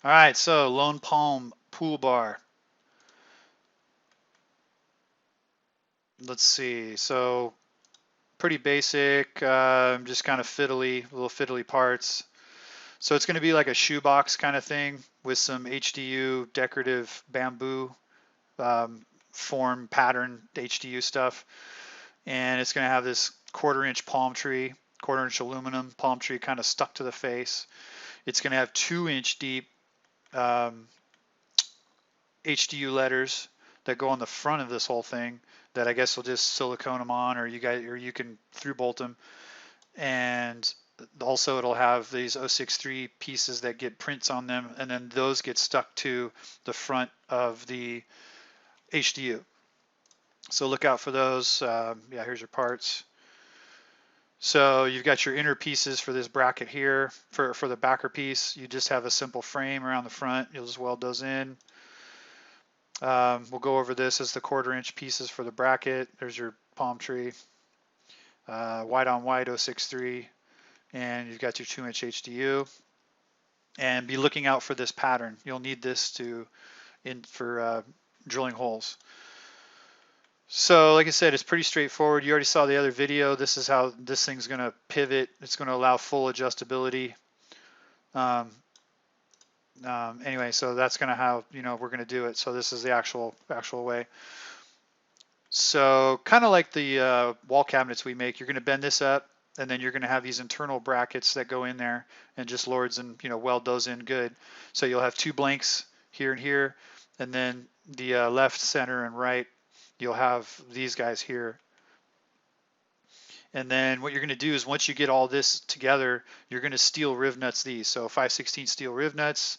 All right, so Lone Palm pool bar. Let's see. So pretty basic, just kind of fiddly, little fiddly parts. So it's going to be like a shoebox kind of thing with some HDU decorative bamboo form pattern HDU stuff. And it's going to have this 1/4 inch palm tree, 1/4 inch aluminum palm tree kind of stuck to the face. It's going to have 2 inch deep um, HDU letters that go on the front of this whole thing that I guess will just silicone them on, or you can through bolt them. And also it'll have these 063 pieces that get prints on them, and then those get stuck to the front of the HDU. So look out for those. Yeah, here's your parts. So you've got your inner pieces for this bracket here. For the backer piece, you just have a simple frame around the front. You'll just weld those in. We'll go over this as the 1/4 inch pieces for the bracket. There's your palm tree, white on white 063, and you've got your 2 inch HDU. And be looking out for this pattern. You'll need this for drilling holes. So like I said, it's pretty straightforward. You already saw the other video. This is how this thing's going to pivot. It's going to allow full adjustability. Um, anyway, so that's going to how we're going to do it. So this is the actual way. So kind of like the wall cabinets we make, you're going to bend this up, and then you're going to have these internal brackets that go in there, and just lords and weld those in good. So you'll have 2 blanks here and here, and then the left, center, and right, you'll have these guys here. And then what you're going to do is once you get all this together, you're going to steel riv nuts these. So 5/16 steel riv nuts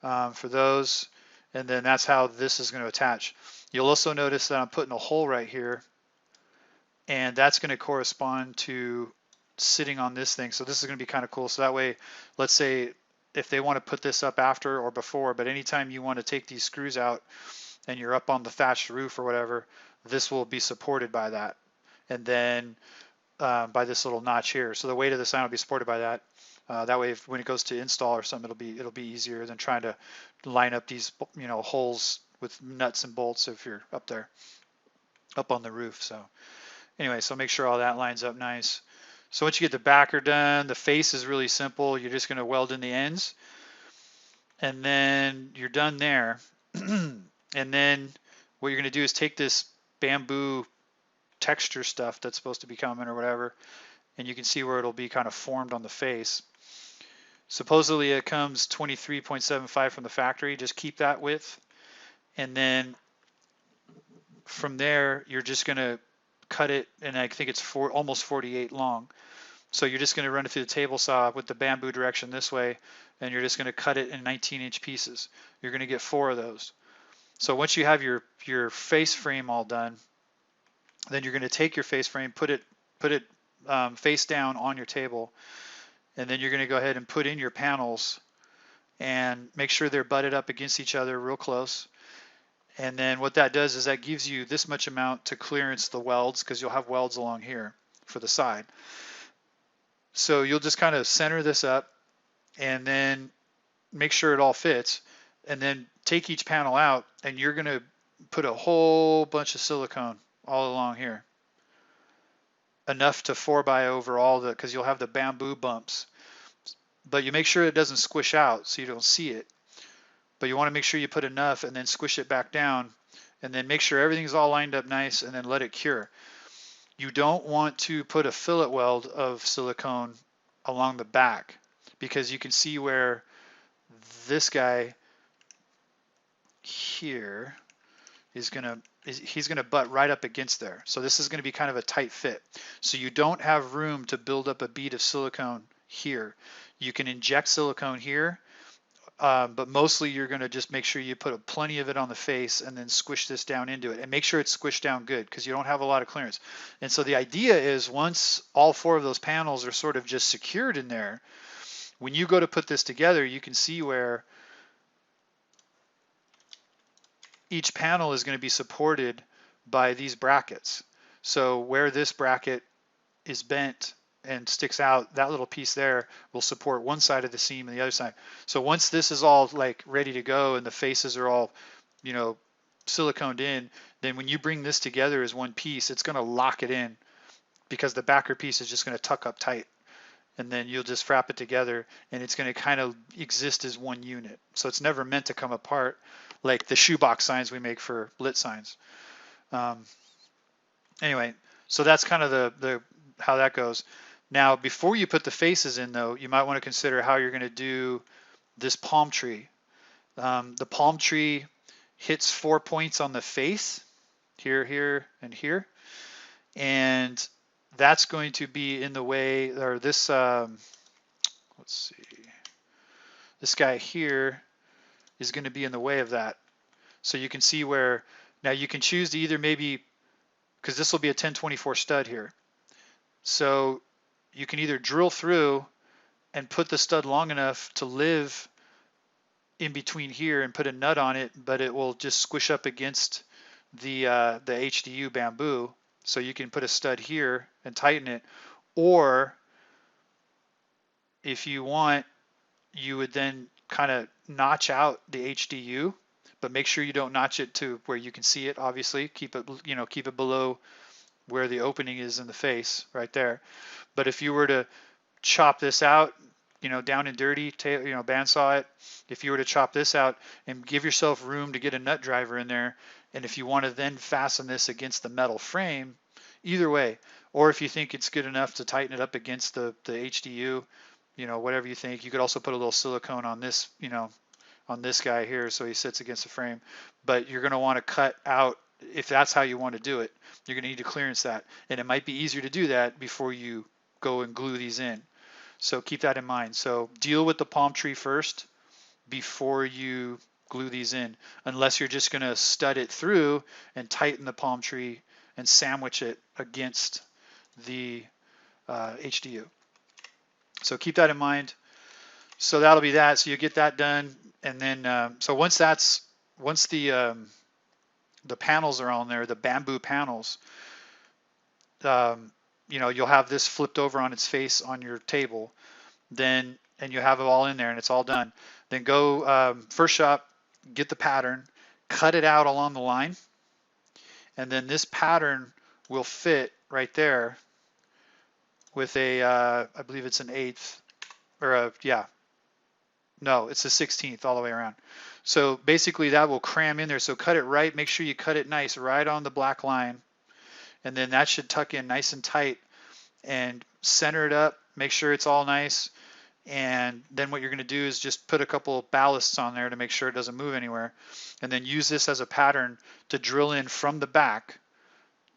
for those, and then that's how this is going to attach. You'll also notice that I'm putting a hole right here, and that's going to correspond to sitting on this thing. So this is going to be kind of cool. So that way, let's say if they want to put this up after or before, but anytime you want to take these screws out and you're up on the thatched roof or whatever, this will be supported by that. And then by this little notch here. So the weight of the sign will be supported by that. That way, when it goes to install or something, it'll be easier than trying to line up these holes with nuts and bolts if you're up there, up on the roof. So anyway, so make sure all that lines up nice. So once you get the backer done, the face is really simple. You're just going to weld in the ends, and then you're done there. And then what you're going to do is take this bamboo texture stuff that's supposed to be coming or whatever, and you can see where it'll be kind of formed on the face. Supposedly it comes 23.75 from the factory. Just keep that width, and then from there you're just going to cut it, and I think it's almost 48 long. So you're just going to run it through the table saw with the bamboo direction this way, and you're just going to cut it in 19-inch pieces. You're going to get 4 of those. So once you have your face frame all done, then you're going to take your face frame, put it face down on your table, and then you're going to go ahead and put in your panels and make sure they're butted up against each other real close. And then what that does is that gives you this much amount to clearance the welds, because you'll have welds along here for the side. So you'll just kind of center this up and then make sure it all fits, and then take each panel out, and you're going to put a whole bunch of silicone all along here, enough to 4x over all the, because you'll have the bamboo bumps, but you make sure it doesn't squish out so you don't see it. But you want to make sure you put enough and then squish it back down, and then make sure everything's all lined up nice, and then let it cure. You don't want to put a fillet weld of silicone along the back, because you can see where this guy here is he's gonna butt right up against there. So this is gonna be kind of a tight fit. So you don't have room to build up a bead of silicone here. You can inject silicone here, but mostly you're gonna just make sure you put plenty of it on the face and then squish this down into it, and make sure it's squished down good, because you don't have a lot of clearance. And so the idea is, once all 4 of those panels are sort of just secured in there, when you go to put this together, you can see where each panel is going to be supported by these brackets. So where this bracket is bent and sticks out, that little piece there will support one side of the seam and the other side. So once this is all like ready to go and the faces are all, you know, siliconed in, then when you bring this together as one piece, it's going to lock it in because the backer piece is just going to tuck up tight. And then you'll just wrap it together and it's going to kind of exist as one unit. So it's never meant to come apart like the shoebox signs we make for lit signs. Anyway, so that's kind of the how that goes. Now, before you put the faces in though, you might want to consider how you're going to do this palm tree. The palm tree hits 4 points on the face, here, here, and here. And that's going to be in the way, or this, let's see, this guy here is going to be in the way of that. So you can see where, now you can choose to either maybe, because this will be a 1024 stud here. So you can either drill through and put the stud long enough to live in between here and put a nut on it, but it will just squish up against the HDU bamboo. So you can put a stud here and tighten it, or if you want, you would then kind of notch out the HDU, but make sure you don't notch it to where you can see it. Obviously, keep it, you know, keep it below where the opening is in the face, right there. But if you were to chop this out, you know, down and dirty, you know, bandsaw it. If you were to chop this out and give yourself room to get a nut driver in there, and if you want to then fasten this against the metal frame, either way, or if you think it's good enough to tighten it up against the HDU, you know, whatever you think. You could also put a little silicone on this, you know, on this guy here so he sits against the frame. But you're going to want to cut out, if that's how you want to do it, you're going to need to clearance that. And it might be easier to do that before you go and glue these in. So keep that in mind. So deal with the palm tree first before you glue these in, unless you're just going to stud it through and tighten the palm tree and sandwich it against the HDU. So keep that in mind. So that'll be that. So you get that done, and then so once the panels are on there, the bamboo panels, you know, you'll have this flipped over on its face on your table, then, and you have it all in there and it's all done. Then go first shop, get the pattern, cut it out along the line, and then this pattern will fit right there with a, I believe it's an 1/8, or a, yeah, no, it's a 16th all the way around. So basically that will cram in there. So cut it right, make sure you cut it nice right on the black line, and then that should tuck in nice and tight, and center it up, make sure it's all nice. And then what you're going to do is just put a couple of ballasts on there to make sure it doesn't move anywhere, and then use this as a pattern to drill in from the back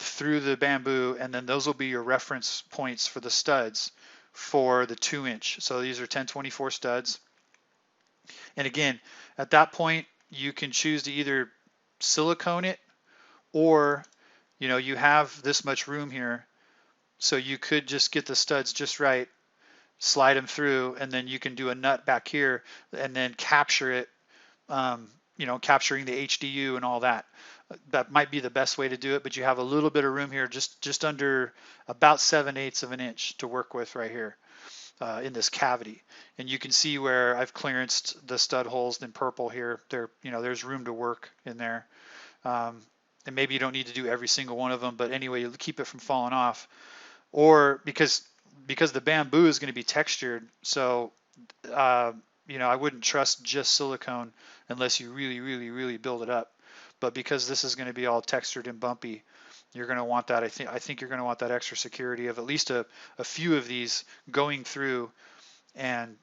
through the bamboo, and then those will be your reference points for the studs for the 2-inch. So these are 1024 studs. And again, at that point, you can choose to either silicone it, or, you know, you have this much room here, so you could just get the studs just right, slide them through, and then you can do a nut back here and then capture it, you know, capturing the HDU and all that. That might be the best way to do it, but you have a little bit of room here, just under about 7/8 of an inch to work with right here in this cavity. And you can see where I've clearanced the stud holes in purple here. There, you know, there's room to work in there. And maybe you don't need to do every single one of them, but anyway, you keep it from falling off. Or because the bamboo is going to be textured, so you know, I wouldn't trust just silicone unless you really build it up. But because this is going to be all textured and bumpy, you're going to want that. I think you're going to want that extra security of at least a few of these going through and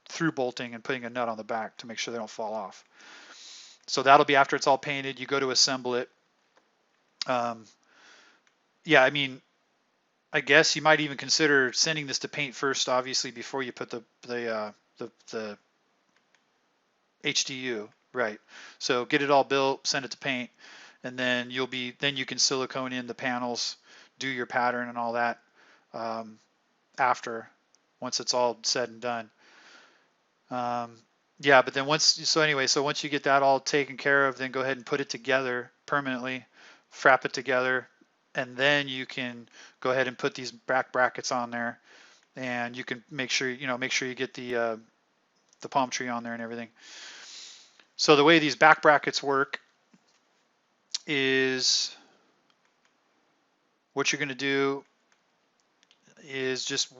through bolting and putting a nut on the back to make sure they don't fall off. So that'll be after it's all painted. You go to assemble it. Yeah, I mean, I guess you might even consider sending this to paint first, obviously, before you put the HDU, right? So get it all built, send it to paint, and then you can silicone in the panels, do your pattern and all that once it's all said and done. Yeah, but then once you get that all taken care of, then go ahead and put it together permanently, frap it together, and then you can go ahead and put these back brackets on there, and you can make sure you get the palm tree on there and everything. So the way these back brackets work is what you're going to do is just,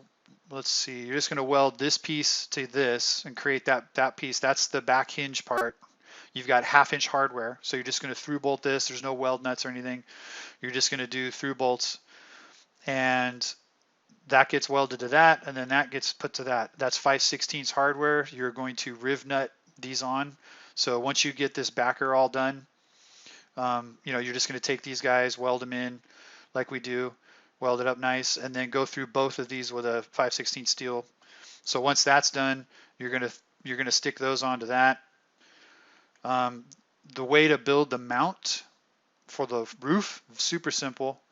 let's see, you're just going to weld this piece to this and create that piece. That's the back hinge part. You've got 1/2 inch hardware, so you're just going to through bolt this. There's no weld nuts or anything. You're just going to do through bolts, and that gets welded to that, and then that gets put to that. That's 5/16 hardware. You're going to riv nut these on. So once you get this backer all done, you're just going to take these guys, weld them in like we do, weld it up nice, and then go through both of these with a 5/16 steel. So once that's done, you're gonna stick those onto that. The way to build the mount for the roof, super simple.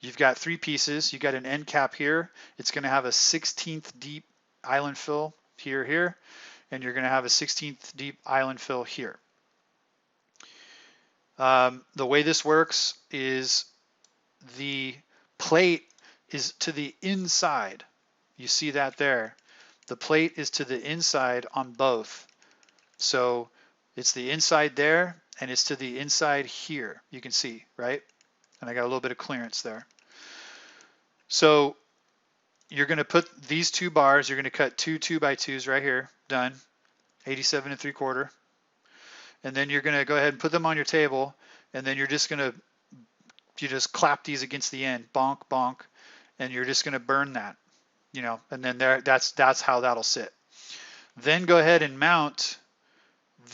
You've got 3 pieces. You got an end cap here. It's going to have a 1/16 deep island fill here, and you're going to have a 1/16 deep island fill here. The way this works is the plate is to the inside. You see that there. The plate is to the inside on both. So it's the inside there, and it's to the inside here. You can see, right? And I got a little bit of clearance there. So you're going to put these 2 bars, you're going to cut 2 2x2s right here, done, 87 3/4. And then you're going to go ahead and put them on your table, and then you just clap these against the end, bonk, bonk, and you're just going to burn that, and then that's how that'll sit. Then go ahead and mount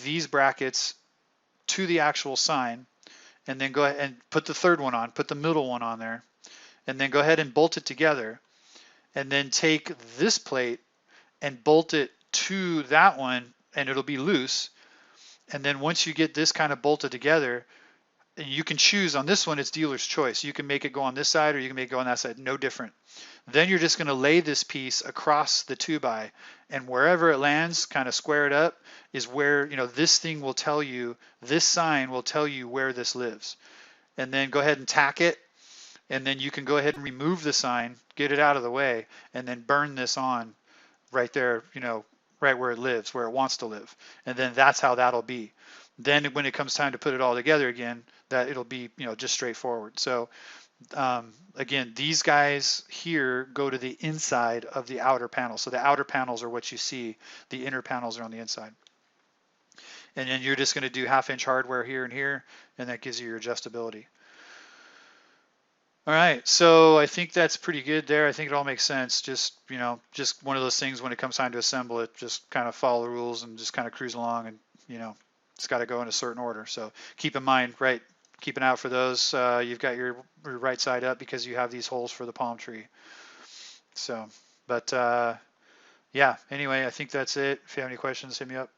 these brackets to the actual sign, and then go ahead and put the 3rd one on, put the middle one on there, and then go ahead and bolt it together, and then take this plate and bolt it to that one, and it'll be loose. And then once you get this kind of bolted together, and you can choose on this one, it's dealer's choice. You can make it go on this side or you can make it go on that side, no different. Then you're just going to lay this piece across the 2x, and wherever it lands, kind of square it up, is where, this thing will tell you, this sign will tell you where this lives. And then go ahead and tack it, and then you can go ahead and remove the sign, get it out of the way, and then burn this on right there, right where it lives, where it wants to live. And then that's how that'll be. Then when it comes time to put it all together again, that it'll be, just straightforward. So again, these guys here go to the inside of the outer panel. So the outer panels are what you see. The inner panels are on the inside. And then you're just going to do 1/2 inch hardware here and here, and that gives you your adjustability. All right, so I think that's pretty good there. I think it all makes sense. Just one of those things when it comes time to assemble it, just kind of follow the rules and just kind of cruise along, and it's got to go in a certain order. So keep in mind, right? Keep an eye out for those. You've got your right side up because you have these holes for the palm tree. So, but yeah. Anyway, I think that's it. If you have any questions, hit me up.